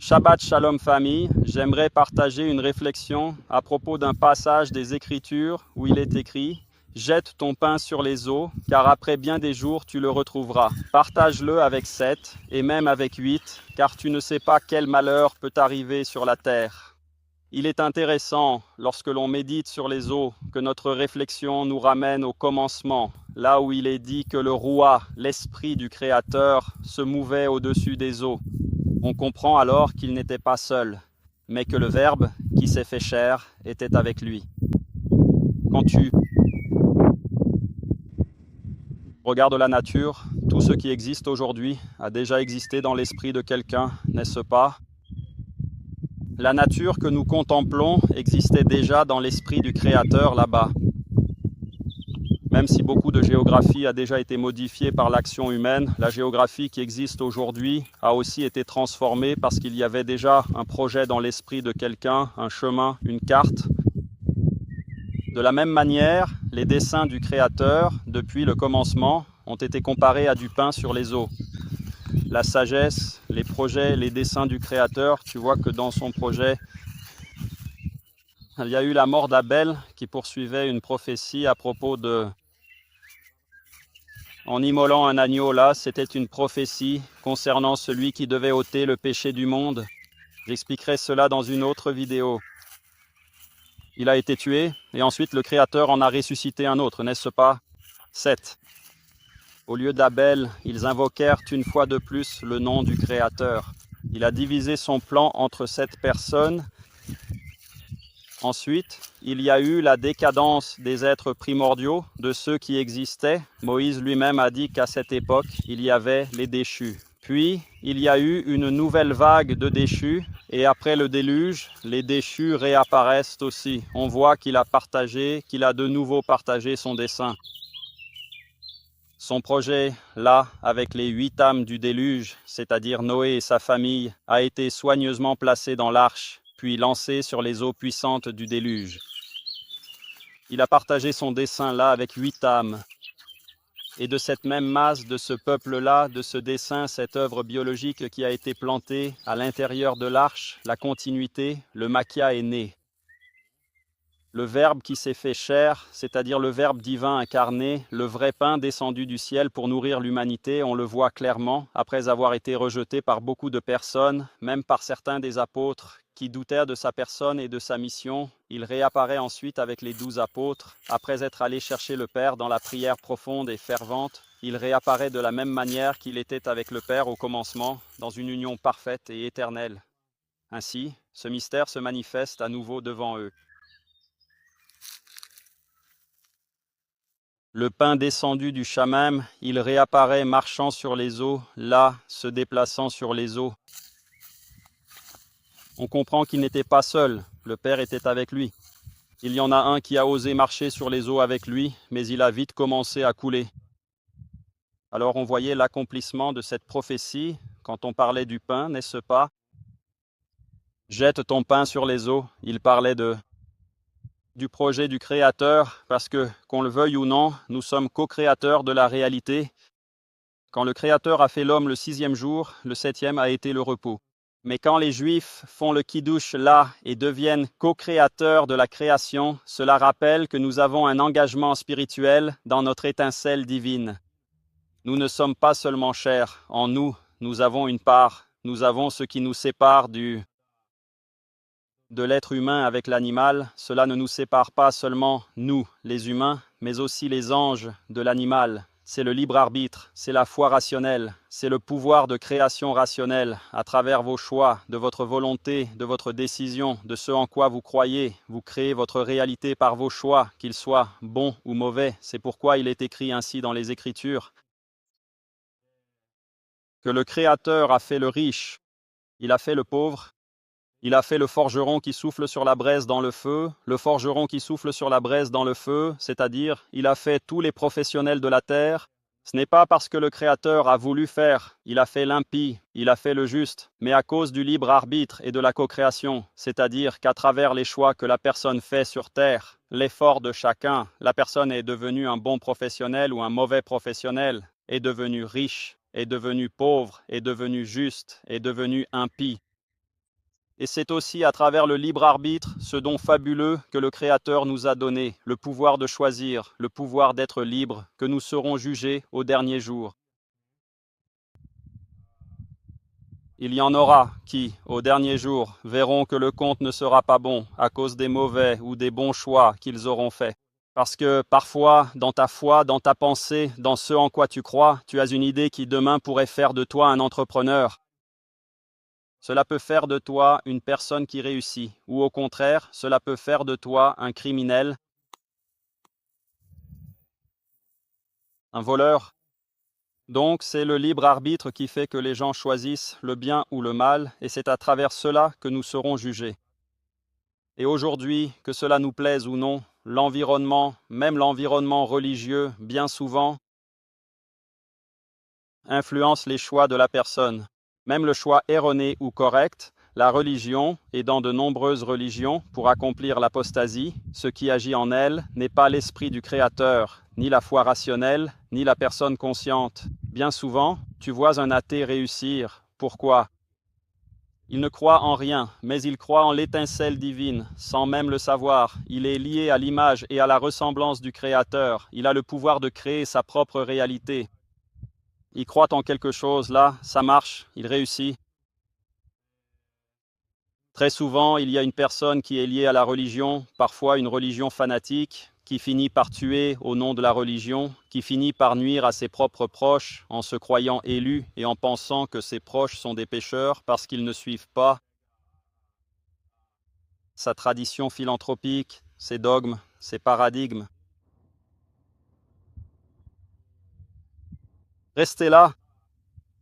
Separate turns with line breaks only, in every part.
Shabbat Shalom famille, j'aimerais partager une réflexion à propos d'un passage des Écritures où il est écrit « Jette ton pain sur les eaux, car après bien des jours tu le retrouveras. Partage-le avec 7 et même avec 8, car tu ne sais pas quel malheur peut arriver sur la terre. » Il est intéressant, lorsque l'on médite sur les eaux, que notre réflexion nous ramène au commencement, là où il est dit que le Roi, l'Esprit du Créateur, se mouvait au-dessus des eaux. On comprend alors qu'il n'était pas seul, mais que le Verbe, qui s'est fait chair, était avec lui. Quand tu regardes la nature, tout ce qui existe aujourd'hui a déjà existé dans l'esprit de quelqu'un, n'est-ce pas? La nature que nous contemplons existait déjà dans l'esprit du Créateur là-bas. Même si beaucoup de géographie a déjà été modifiée par l'action humaine, la géographie qui existe aujourd'hui a aussi été transformée parce qu'il y avait déjà un projet dans l'esprit de quelqu'un, un chemin, une carte. De la même manière, les dessins du Créateur, depuis le commencement, ont été comparés à du pain sur les eaux. La sagesse, les projets, les dessins du Créateur, tu vois que dans son projet, il y a eu la mort d'Abel qui poursuivait une prophétie à propos de... En immolant un agneau là, c'était une prophétie concernant celui qui devait ôter le péché du monde. J'expliquerai cela dans une autre vidéo. Il a été tué et ensuite le Créateur en a ressuscité un autre, n'est-ce pas? 7. Au lieu d'Abel, ils invoquèrent une fois de plus le nom du Créateur. Il a divisé son plan entre 7 personnes. Ensuite, il y a eu la décadence des êtres primordiaux, de ceux qui existaient. Moïse lui-même a dit qu'à cette époque, il y avait les déchus. Puis, il y a eu une nouvelle vague de déchus, et après le déluge, les déchus réapparaissent aussi. On voit qu'il a de nouveau partagé son dessein. Son projet, là, avec les 8 âmes du déluge, c'est-à-dire Noé et sa famille, a été soigneusement placé dans l'arche, puis lancé sur les eaux puissantes du déluge. Il a partagé son dessein là avec 8 âmes. Et de cette même masse, de ce peuple-là, de ce dessein, cette œuvre biologique qui a été plantée à l'intérieur de l'arche, la continuité, le maquia est né. Le Verbe qui s'est fait chair, c'est-à-dire le Verbe divin incarné, le vrai pain descendu du ciel pour nourrir l'humanité, on le voit clairement, après avoir été rejeté par beaucoup de personnes, même par certains des apôtres, qui doutèrent de sa personne et de sa mission. Il réapparaît ensuite avec les 12 apôtres, après être allé chercher le Père dans la prière profonde et fervente. Il réapparaît de la même manière qu'il était avec le Père au commencement, dans une union parfaite et éternelle. Ainsi, ce mystère se manifeste à nouveau devant eux. Le pain descendu du Shamam, il réapparaît marchant sur les eaux, là, se déplaçant sur les eaux. On comprend qu'il n'était pas seul, le Père était avec lui. Il y en a un qui a osé marcher sur les eaux avec lui, mais il a vite commencé à couler. Alors on voyait l'accomplissement de cette prophétie quand on parlait du pain, n'est-ce pas? Jette ton pain sur les eaux, il parlait du projet du Créateur, parce que, qu'on le veuille ou non, nous sommes co-créateurs de la réalité. Quand le Créateur a fait l'homme le 6e jour, le 7e a été le repos. Mais quand les Juifs font le kiddush là et deviennent co-créateurs de la création, cela rappelle que nous avons un engagement spirituel dans notre étincelle divine. Nous ne sommes pas seulement chairs, en nous, nous avons une part, nous avons ce qui nous sépare de l'être humain avec l'animal. Cela ne nous sépare pas seulement, nous, les humains, mais aussi les anges de l'animal. C'est le libre arbitre, c'est la foi rationnelle, c'est le pouvoir de création rationnelle à travers vos choix, de votre volonté, de votre décision, de ce en quoi vous croyez. Vous créez votre réalité par vos choix, qu'ils soient bons ou mauvais. C'est pourquoi il est écrit ainsi dans les Écritures que le Créateur a fait le riche, il a fait le pauvre. Il a fait le forgeron qui souffle sur la braise dans le feu, le forgeron qui souffle sur la braise dans le feu, c'est-à-dire, il a fait tous les professionnels de la terre. Ce n'est pas parce que le Créateur a voulu faire, il a fait l'impie, il a fait le juste, mais à cause du libre arbitre et de la co-création, c'est-à-dire qu'à travers les choix que la personne fait sur terre, l'effort de chacun, la personne est devenue un bon professionnel ou un mauvais professionnel, est devenue riche, est devenue pauvre, est devenue juste, est devenue impie. Et c'est aussi à travers le libre arbitre, ce don fabuleux que le Créateur nous a donné, le pouvoir de choisir, le pouvoir d'être libre, que nous serons jugés au dernier jour. Il y en aura qui, au dernier jour, verront que le compte ne sera pas bon à cause des mauvais ou des bons choix qu'ils auront faits. Parce que parfois, dans ta foi, dans ta pensée, dans ce en quoi tu crois, tu as une idée qui demain pourrait faire de toi un entrepreneur. Cela peut faire de toi une personne qui réussit, ou au contraire, cela peut faire de toi un criminel, un voleur. Donc, c'est le libre arbitre qui fait que les gens choisissent le bien ou le mal, et c'est à travers cela que nous serons jugés. Et aujourd'hui, que cela nous plaise ou non, l'environnement, même l'environnement religieux, bien souvent, influence les choix de la personne. Même le choix erroné ou correct, la religion, et dans de nombreuses religions, pour accomplir l'apostasie, ce qui agit en elle n'est pas l'esprit du Créateur, ni la foi rationnelle, ni la personne consciente. Bien souvent, tu vois un athée réussir. Pourquoi? Il ne croit en rien, mais il croit en l'étincelle divine, sans même le savoir. Il est lié à l'image et à la ressemblance du Créateur. Il a le pouvoir de créer sa propre réalité. Il croit en quelque chose, là, ça marche, il réussit. Très souvent, il y a une personne qui est liée à la religion, parfois une religion fanatique, qui finit par tuer au nom de la religion, qui finit par nuire à ses propres proches en se croyant élu et en pensant que ses proches sont des pécheurs parce qu'ils ne suivent pas sa tradition philanthropique, ses dogmes, ses paradigmes. Restez là,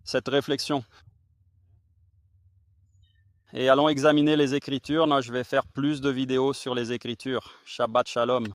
cette réflexion. Et allons examiner les Écritures. Là, je vais faire plus de vidéos sur les Écritures. Shabbat Shalom.